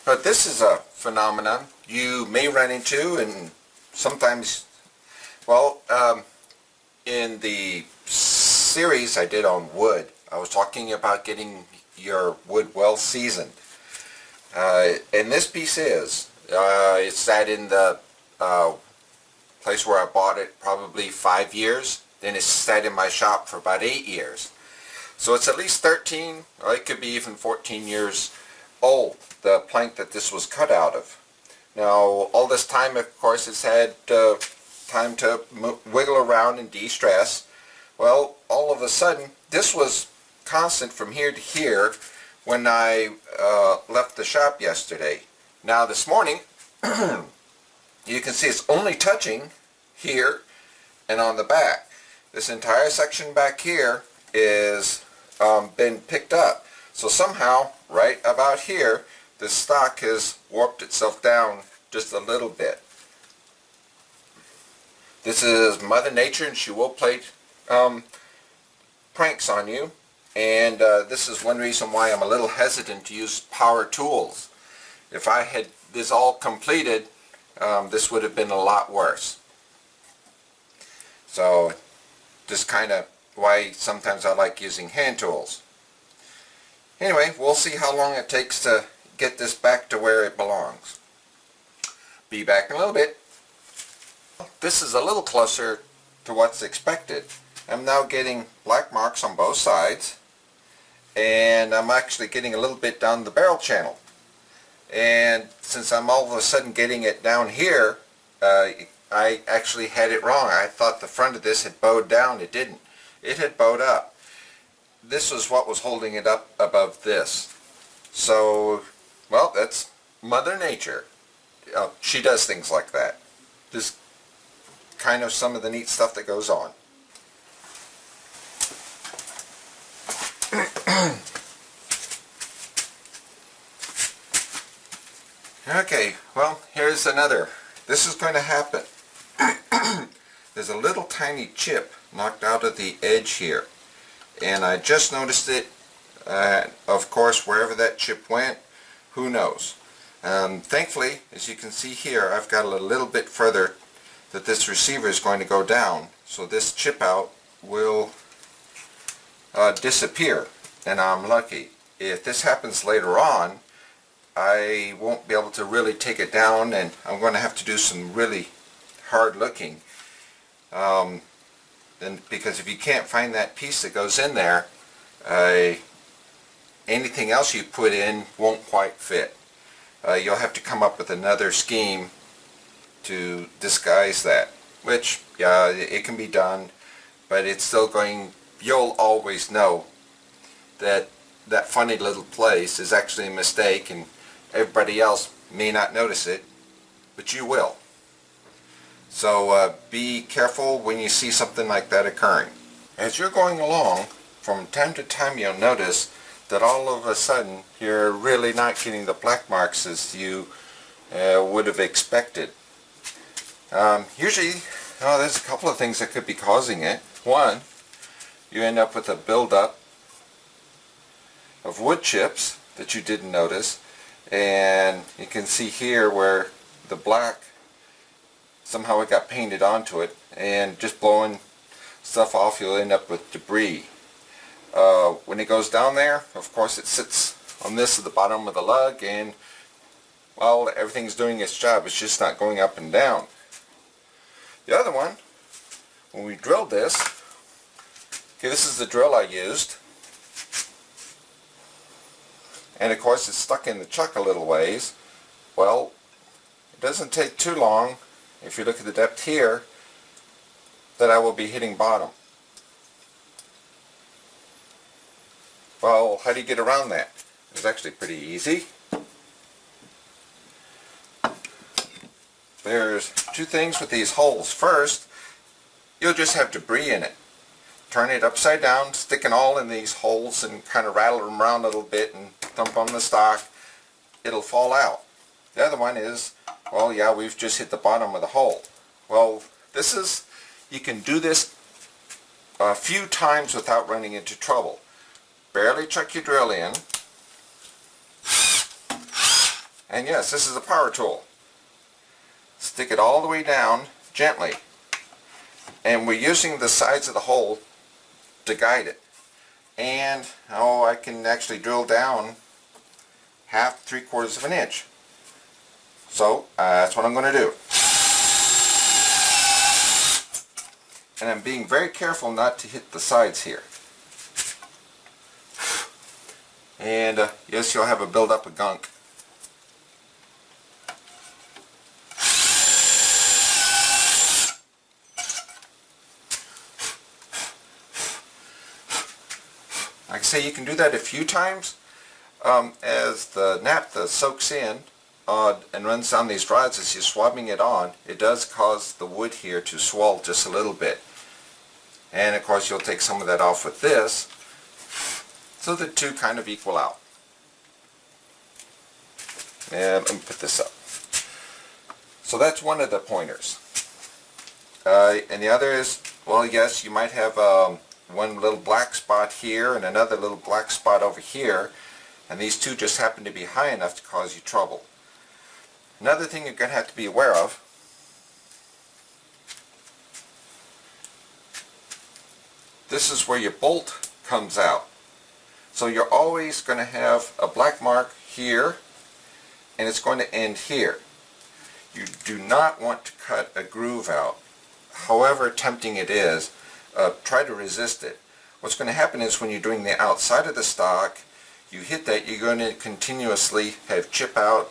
But this is a phenomenon you may run into, and sometimes, well, in the series I did on wood, I was talking about getting your wood well seasoned. And this piece it sat in the place where I bought it probably 5 years. Then it sat in my shop for about 8 years. So it's at least 13, or it could be even 14 years old, the plank that this was cut out of. Now, all this time, of course, it's had time to wiggle around and de-stress. Well, all of a sudden, this was constant from here to here when I left the shop yesterday. Now, this morning, you can see it's only touching here and on the back. This entire section back here is been picked up. So somehow, right about here, the stock has warped itself down just a little bit. This is Mother Nature, and she will play pranks on you. And this is one reason why I'm a little hesitant to use power tools. If I had this all completed, this would have been a lot worse. So, just kind of why sometimes I like using hand tools. Anyway, we'll see how long it takes to get this back to where it belongs. Be back in a little bit. This is a little closer to what's expected. I'm now getting black marks on both sides, and I'm actually getting a little bit down the barrel channel. And since I'm all of a sudden getting it down here, I actually had it wrong. I thought the front of this had bowed down. It didn't. It had bowed up. This was what was holding it up above this. So, well, that's Mother Nature. She does things like that. Just kind of some of the neat stuff that goes on. Okay, well, here's another. This is going to happen. There's a little tiny chip knocked out of the edge here, and I just noticed it. Of course, wherever that chip went, who knows. Thankfully, as you can see here, I've got a little bit further that this receiver is going to go down, so this chip out will disappear, and I'm lucky. If this happens later on, I won't be able to really take it down, and I'm going to have to do some really hard looking. Because if you can't find that piece that goes in there, anything else you put in won't quite fit. You'll have to come up with another scheme to disguise that, which, yeah, it can be done, but it's still going, you'll always know that that funny little place is actually a mistake, and everybody else may not notice it, but you will. So be careful when you see something like that occurring. As you're going along, from time to time you'll notice that all of a sudden you're really not getting the black marks as you would have expected. Usually, there's a couple of things that could be causing it. One, you end up with a buildup of wood chips that you didn't notice, and you can see here where the black, somehow it got painted onto it, and just blowing stuff off, you'll end up with debris. When it goes down there, of course it sits on this at the bottom of the lug, and well, everything's doing its job, it's just not going up and down. The other one, when we drilled this, okay, this is the drill I used, and of course it's stuck in the chuck a little ways. Well, it doesn't take too long, if you look at the depth here, that I will be hitting bottom. Well, how do you get around that? It's actually pretty easy. There's two things with these holes. First, you'll just have debris in it. Turn it upside down, stick it all in these holes, and kind of rattle them around a little bit and thump on the stock. It'll fall out. The other one is, well, yeah, we've just hit the bottom of the hole. Well, this is, you can do this a few times without running into trouble. Barely chuck your drill in, And yes, this is a power tool. Stick it all the way down gently. And we're using the sides of the hole to guide it. And, oh, I can actually drill down half, 3/4 of an inch. So, that's what I'm going to do. And I'm being very careful not to hit the sides here. And yes, you'll have a buildup of gunk. Like I say, you can do that a few times as the naphtha soaks in and runs down these rods as you're swabbing it on. It does cause the wood here to swell just a little bit. And of course you'll take some of that off with this, so the two kind of equal out. And let me put this up. So that's one of the pointers. And the other is, well, yes, you might have one little black spot here and another little black spot over here, and these two just happen to be high enough to cause you trouble. Another thing you're going to have to be aware of, this is where your bolt comes out. So you're always going to have a black mark here, and it's going to end here. You do not want to cut a groove out. However tempting it is, try to resist it. What's going to happen is when you're doing the outside of the stock, you hit that, you're going to continuously have chip out.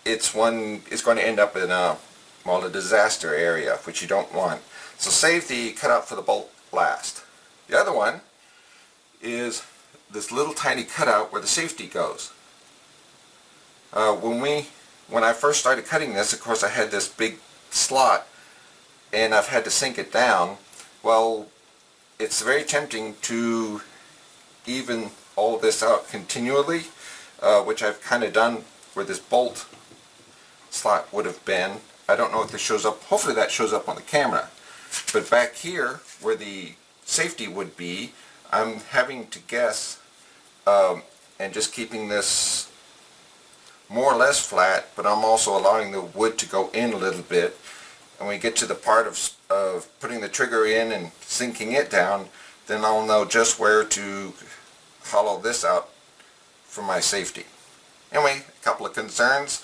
It's going to end up in a disaster area, which you don't want. So save the cutout for the bolt last. The other one is this little tiny cutout where the safety goes. When I first started cutting this, of course I had this big slot and I've had to sink it down. Well, it's very tempting to even all this out continually, which I've kind of done where this bolt slot would have been. I don't know if this shows up. Hopefully that shows up on the camera. But back here where the safety would be, I'm having to guess and just keeping this more or less flat, but I'm also allowing the wood to go in a little bit. And when we get to the part of putting the trigger in and sinking it down, then I'll know just where to hollow this out for my safety. Anyway, a couple of concerns.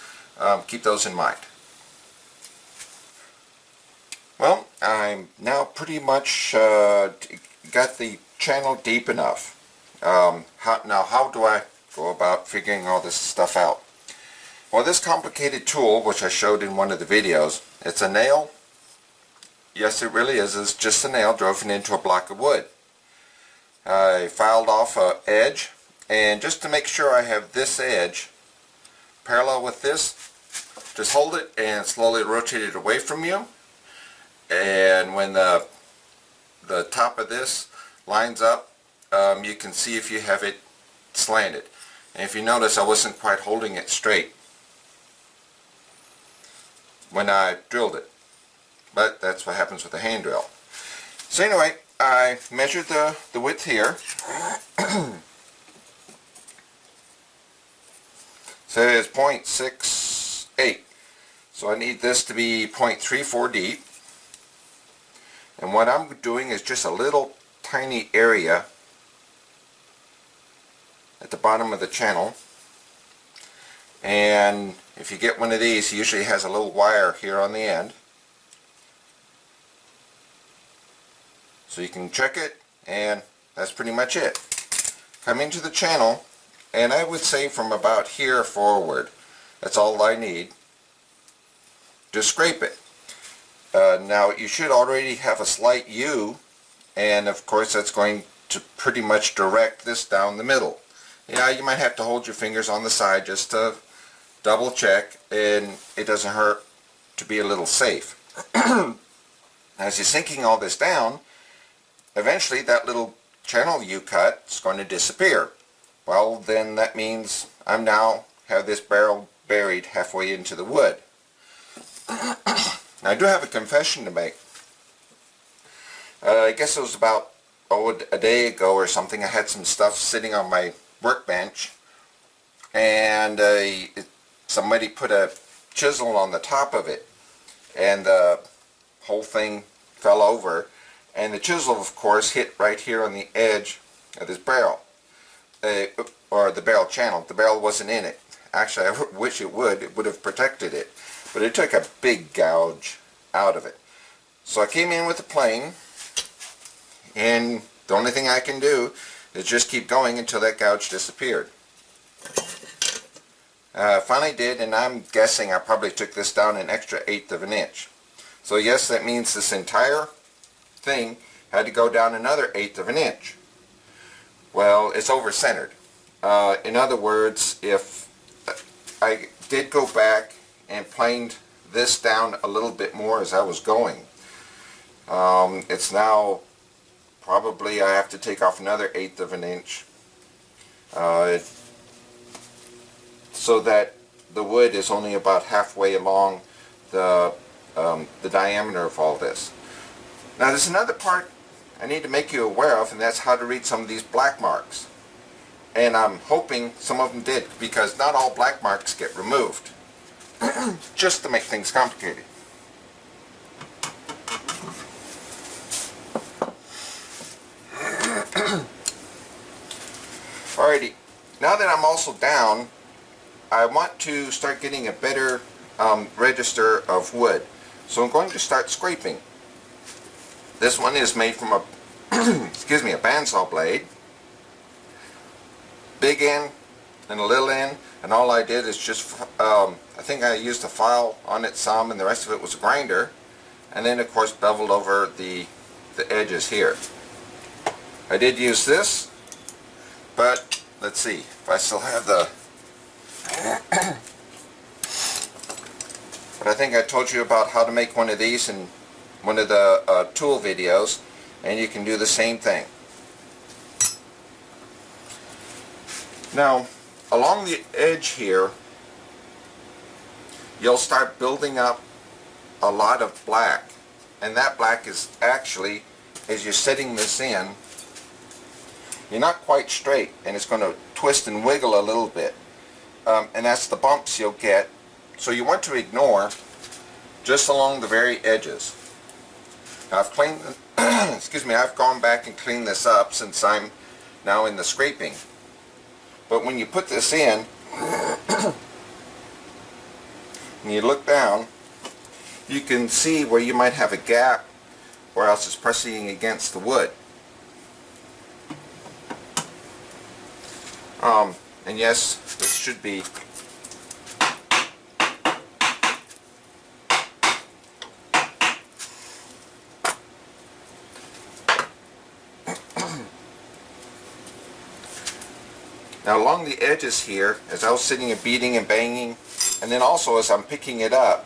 Keep those in mind. Well, I'm now pretty much got the channel deep enough. How do I go about figuring all this stuff out? Well, this complicated tool, which I showed in one of the videos, it's a nail. Yes, it really is. It's just a nail driven into a block of wood. I filed off an edge, and just to make sure I have this edge parallel with this, just hold it and slowly rotate it away from you. And when the top of this lines up, you can see if you have it slanted. And if you notice, I wasn't quite holding it straight when I drilled it. But that's what happens with a hand drill. So anyway, I measured the width here. So it's 0.68. So I need this to be 0.34 deep. And what I'm doing is just a little tiny area at the bottom of the channel. And if you get one of these, it usually has a little wire here on the end. So you can check it, and that's pretty much it. Come into the channel, and I would say from about here forward, that's all I need. Just scrape it. Now you should already have a slight U, and of course that's going to pretty much direct this down the middle. Yeah, you might have to hold your fingers on the side just to double check, and it doesn't hurt to be a little safe. As you're sinking all this down, eventually that little channel you cut is going to disappear. Well, then that means I'm now have this barrel buried halfway into the wood. Now, I do have a confession to make. I guess it was about a day ago or something. I had some stuff sitting on my workbench, and somebody put a chisel on the top of it, and the whole thing fell over, and the chisel of course hit right here on the edge of this barrel, or the barrel channel. The barrel wasn't in it. Actually, I wish it would have protected it, but it took a big gouge out of it. So I came in with the plane, and the only thing I can do is just keep going until that gouge disappeared. Finally did, and I'm guessing I probably took this down an extra 1/8 of an inch. So yes, that means this entire thing had to go down another 1/8 of an inch. Well, it's over-centered. In other words, if I did go back and planed this down a little bit more as I was going, it's now probably I have to take off another 1/8 of an inch, so that the wood is only about halfway along the diameter of all this. Now there's another part I need to make you aware of, and that's how to read some of these black marks. And I'm hoping some of them did, because not all black marks get removed, just to make things complicated. Alrighty, now that I'm also down, I want to start getting a better register of wood. So I'm going to start scraping. This one is made from a excuse me, a bandsaw blade. Big end and a little end, and all I did is just I think I used a file on it some, and the rest of it was a grinder, and then of course beveled over the edges here. I did use this, but let's see if I still have the but I think I told you about how to make one of these in one of the tool videos, and you can do the same thing. Now, along the edge here, you'll start building up a lot of black, and that black is actually, as you're setting this in, you're not quite straight, and it's going to twist and wiggle a little bit, and that's the bumps you'll get. So you want to ignore just along the very edges. Now I've cleaned excuse me, I've gone back and cleaned this up since I'm now in the scraping. But when you put this in and you look down, you can see where you might have a gap, or else it's pressing against the wood. And yes, this should be now along the edges here, as I was sitting and beating and banging, and then also as I'm picking it up,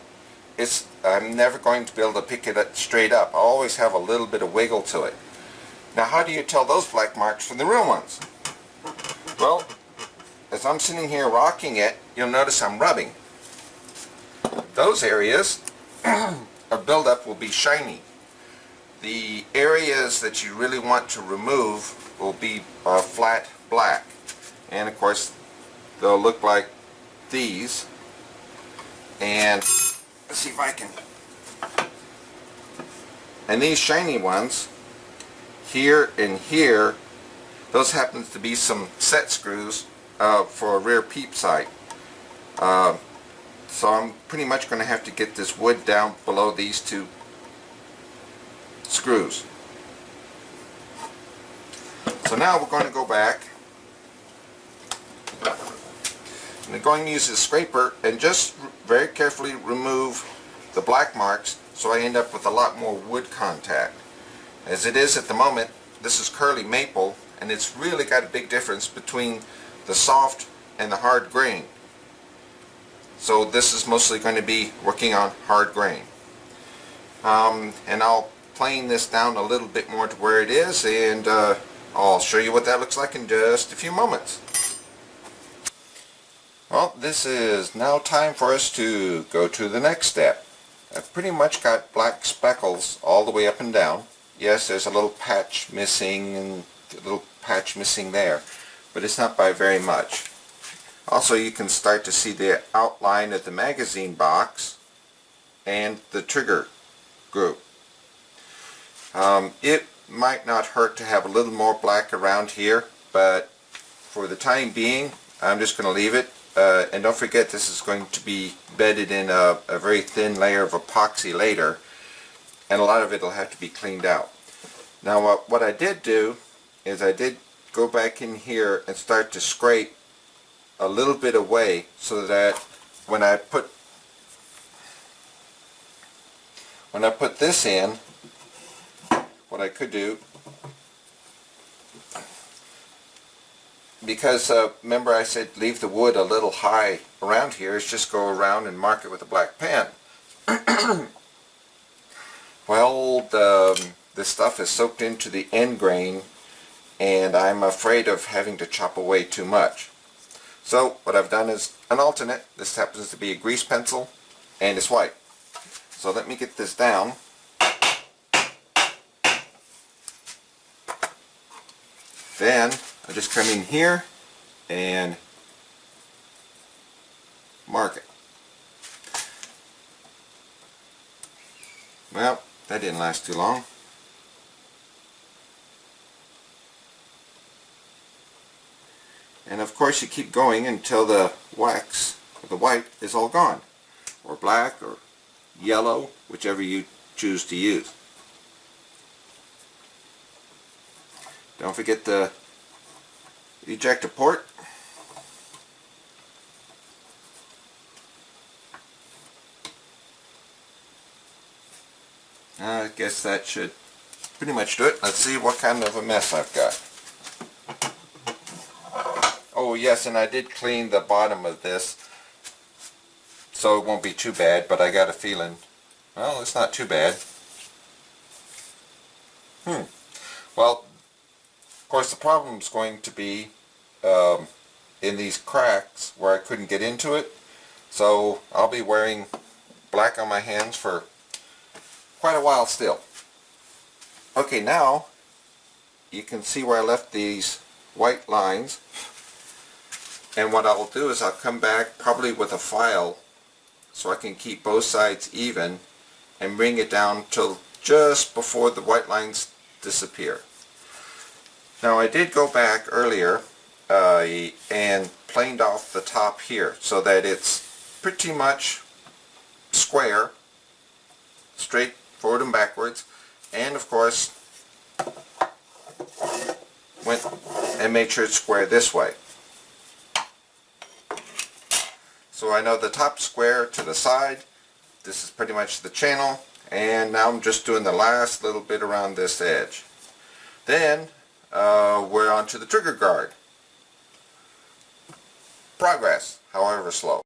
I'm never going to be able to pick it up straight up. I always have a little bit of wiggle to it. Now how do you tell those black marks from the real ones? Well, as I'm sitting here rocking it, you'll notice I'm rubbing. Those areas of buildup will be shiny. The areas that you really want to remove will be flat black. And of course, they'll look like these. And let's see if I can. And these shiny ones, here and here, those happen to be some set screws for a rear peep sight. So I'm pretty much going to have to get this wood down below these two screws. So now we're going to go back. I'm going to use a scraper and just very carefully remove the black marks, so I end up with a lot more wood contact. As it is at the moment, this is curly maple, and it's really got a big difference between the soft and the hard grain. So this is mostly going to be working on hard grain. And I'll plane this down a little bit more to where it is, and I'll show you what that looks like in just a few moments. Well, this is now time for us to go to the next step. I've pretty much got black speckles all the way up and down. Yes, there's a little patch missing and a little patch missing there, but it's not by very much. Also, you can start to see the outline of the magazine box and the trigger group. It might not hurt to have a little more black around here, but for the time being I'm just going to leave it. And don't forget, this is going to be bedded in a very thin layer of epoxy later, and a lot of it will have to be cleaned out. Now what I did do is I did go back in here and start to scrape a little bit away, so that when I put this in, what I could do, because remember I said leave the wood a little high around here, is just go around and mark it with a black pen. Well, the stuff is soaked into the end grain, and I'm afraid of having to chop away too much. So what I've done is an alternate. This happens to be a grease pencil, and it's white. So let me get this down. Then I just come in here and mark it. Well, that didn't last too long. And of course you keep going until the wax, or the white, is all gone. Or black, or yellow, whichever you choose to use. Don't forget the ejector port. I guess that should pretty much do it. Let's see what kind of a mess I've got. Oh yes, and I did clean the bottom of this, so it won't be too bad, but I got a feeling, well, it's not too bad. Well, of course the problem's going to be in these cracks where I couldn't get into it, so I'll be wearing black on my hands for quite a while still. Okay, now you can see where I left these white lines, and what I'll do is I'll come back probably with a file so I can keep both sides even and bring it down till just before the white lines disappear. Now I did go back earlier and planed off the top here so that it's pretty much square, straight forward and backwards, and of course went and made sure it's square this way. So I know the top square to the side, this is pretty much the channel, and now I'm just doing the last little bit around this edge. Then we're on to the trigger guard. Progress, however slow.